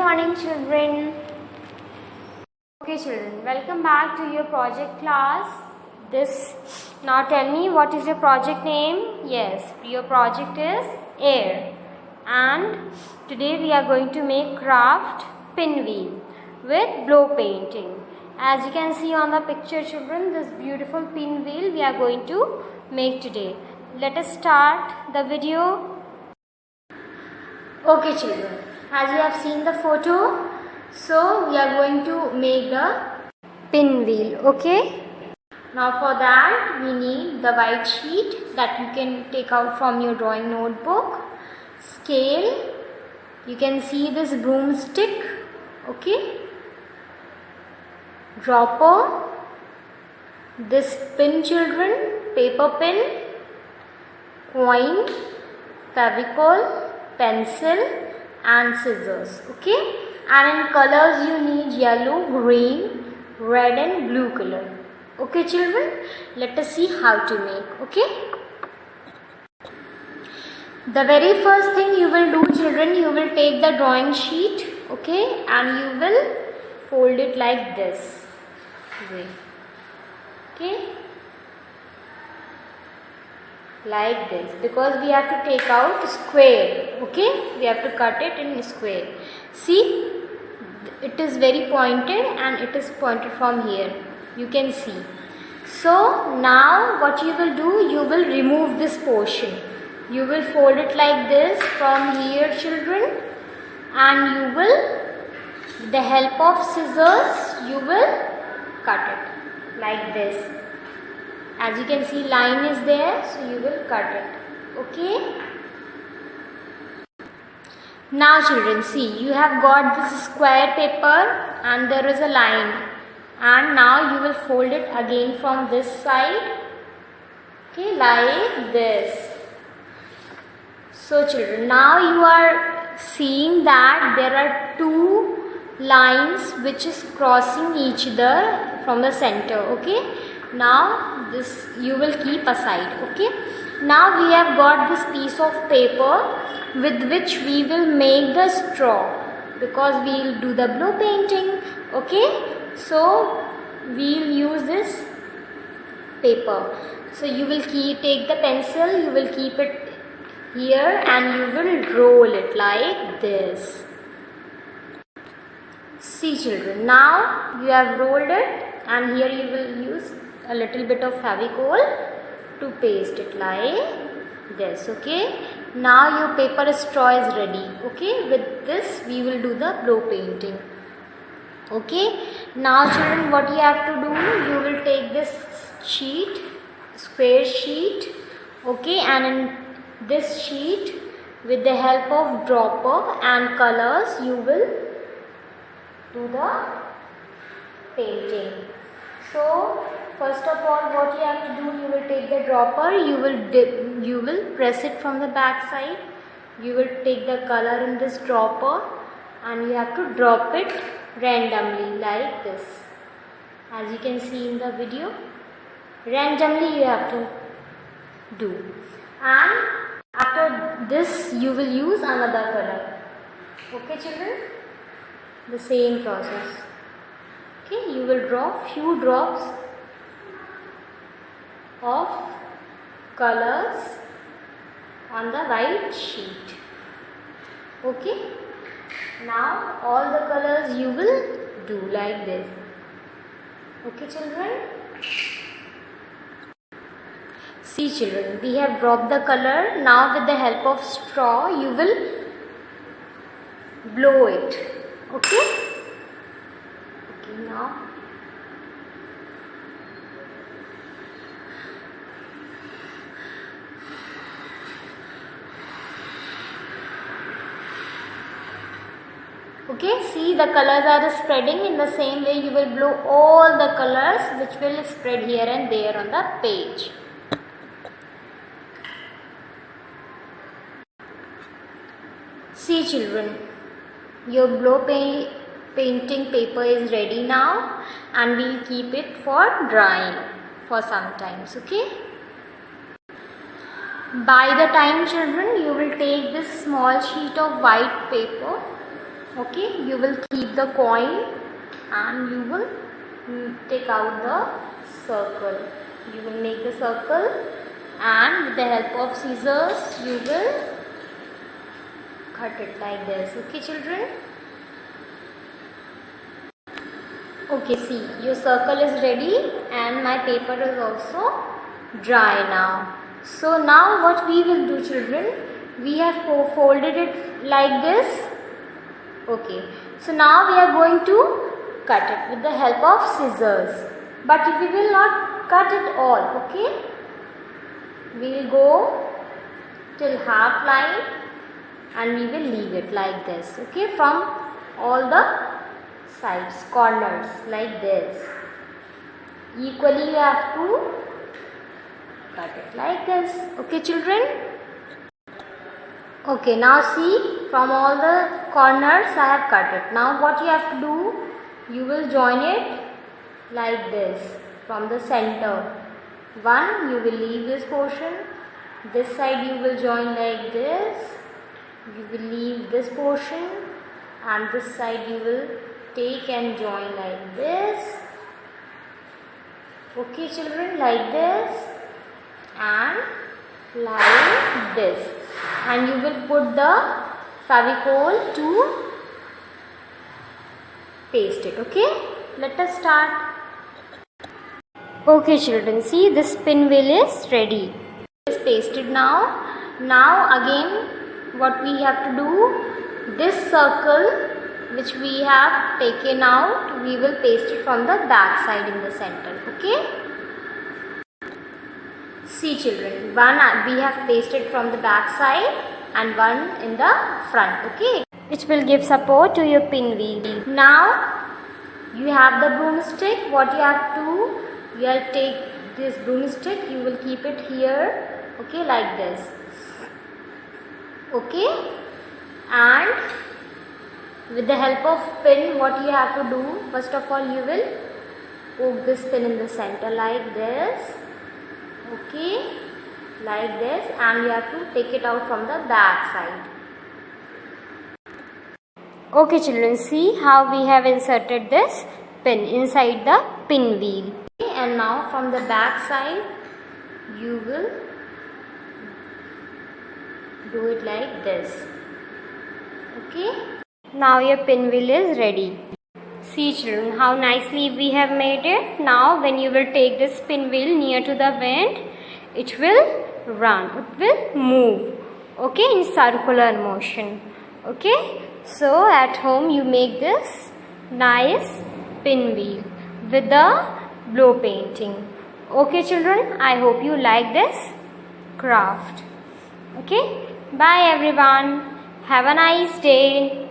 morning, children. Okay, children, welcome back to your project class. Now tell me, what is your project name? Yes, your project is air. And today we are going to make craft pinwheel with blow painting. As you can see on the picture, children, this beautiful pinwheel we are going to make today. Let us start the video. Okay, children, as you have seen the photo, so we are going to make the pinwheel. Okay, now for that we need the white sheet that you can take out from your drawing notebook, scale, you can see this broomstick, okay, dropper, this pin, children, paper pin, coin, fevicol, pencil and scissors. Okay, and in colors you need yellow, green, red and blue color. Okay, children, let us see how to make. Okay, the very first thing you will do, children, you will take the drawing sheet, okay, and you will fold it like this way. Okay, like this, because we have to take out square. Okay, we have to cut it in square. See, it is very pointed and it is pointed from here, you can see. So now what you will do, you will remove this portion. You will fold it like this from here, children, and you will, with the help of scissors, you will cut it like this. As you can see, line is there, so you will cut it. Okay, now children, see, you have got this square paper and there is a line, and now you will fold it again from this side, okay, like this. So children, now you are seeing that there are two lines which is crossing each other from the center. Okay, now this you will keep aside. Okay, now we have got this piece of paper with which we will make the straw, because we will do the blow painting. Okay, so we will use this paper. So you will take the pencil, you will keep it here and you will roll it like this. See children, now you have rolled it and here you will use a little bit of fevicol to paste it like this. Okay, now your paper straw is ready. Okay, with this we will do the blow painting. Okay, now children, what you have to do, you will take this sheet, square sheet, okay, and in this sheet, with the help of dropper and colors, you will do the painting. So first of all, what you have to do, you will take the dropper, you will press it from the back side, you will take the color in this dropper and you have to drop it randomly like this. As you can see in the video, randomly you have to do, and after this you will use another color. Okay children, the same process. Okay, you will draw few drops of colors on the white sheet. Okay, now all the colors you will do like this. Okay children, see children, we have dropped the color. Now with the help of straw you will blow it. Okay, now okay, see, the colors are spreading. In the same way you will blow all the colors which will spread here and there on the page. See children, your blow painting paper is ready now, and we will keep it for drying for some times. Okay, by the time children, you will take this small sheet of white paper Okay, you will keep the coin and you will take out the circle. You will make the circle and with the help of scissors you will cut it like this. Okay children. Okay, see, your circle is ready and my paper is also dry now. So now what we will do children, we have folded it like this. Okay, so now we are going to cut it with the help of scissors, but we will not cut it all. Okay, we will go till half line and we will leave it like this. Okay, from all the sides, corners like this. Equally you have to cut it like this. Okay children. Okay, now see, from all the corners I have cut it. Now what you have to do, you will join it like this from the center. One, you will leave this portion. This side you will join like this. You will leave this portion and this side you will take and join like this. Okay children, like this and like this, and you will put the Fevicol to paste it. Okay, let us start. Okay children, see, this pinwheel is ready. It is pasted now. Now again what we have to do, this circle which we have taken out, we will paste it from the back side in the center. Okay, see children, one we have pasted from the back side and one in the front. Okay, which will give support to your pinwheel. Now you have the broomstick. What you have to, you will take this broomstick, you will keep it here. Okay, like this. Okay, and with the help of pin, what you have to do, first of all you will poke this pin in the center like this. Okay, like this, and you have to take it out from the back side. Okay children, see how we have inserted this pin inside the pinwheel. Okay, and now from the back side you will do it like this. Okay, now your pinwheel is ready. See children, how nicely we have made it. Now when you will take this pinwheel near to the wind, it will run, it will move. Okay, in circular motion. Okay, so at home you make this nice pinwheel with the blow painting. Okay children, I hope you like this craft. Okay, bye everyone. Have a nice day.